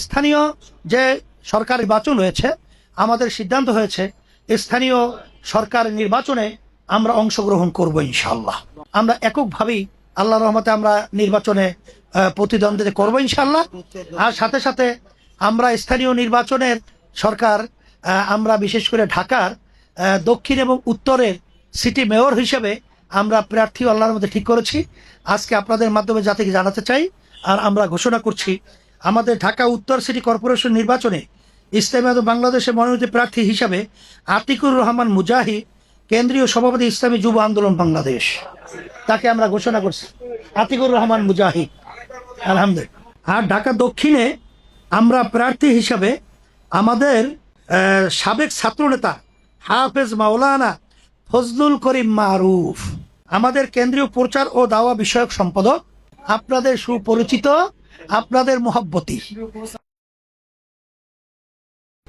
স্থানীয় যে সরকার নির্বাচন হয়েছে, আমাদের সিদ্ধান্ত হয়েছে স্থানীয় সরকার নির্বাচনে আমরা অংশগ্রহণ করব ইনশাআল্লাহ। আমরা এককভাবেই আল্লাহর রহমতে আমরা নির্বাচনে প্রতিদ্বন্দ্বিতা করব ইনশাআল্লাহ। আর সাথে সাথে আমরা স্থানীয় নির্বাচনের সরকার আমরা বিশেষ করে ঢাকার দক্ষিণ এবং উত্তরের সিটি মেয়র হিসেবে আমরা প্রার্থী আল্লাহর মধ্যে ঠিক করেছি। আজকে আপনাদের মাধ্যমে জাতিকে জানাতে চাই আর আমরা ঘোষণা করছি, আমাদের ঢাকা উত্তর সিটি কর্পোরেশন নির্বাচনে ইসলামী বাংলাদেশের মনোনীত প্রার্থী হিসাবে আতিকুর রহমান মুজাহিদ, কেন্দ্রীয় সভাপতি ইসলামী যুব আন্দোলন বাংলাদেশ, তাকে আমরা ঘোষণা করছি আতিকুর রহমান মুজাহিদ, আলহামদুলিল্লাহ। আর ঢাকা দক্ষিণে আমরা প্রার্থী হিসাবে আমাদের সাবেক ছাত্রনেতা হাফেজ মাওলানা ফজলুল করিম মারুফ, আমাদের কেন্দ্রীয় প্রচার ও দাওয়া বিষয়ক সম্পাদক, আপনাদের সুপরিচিত, আপনাদের মহব্বতী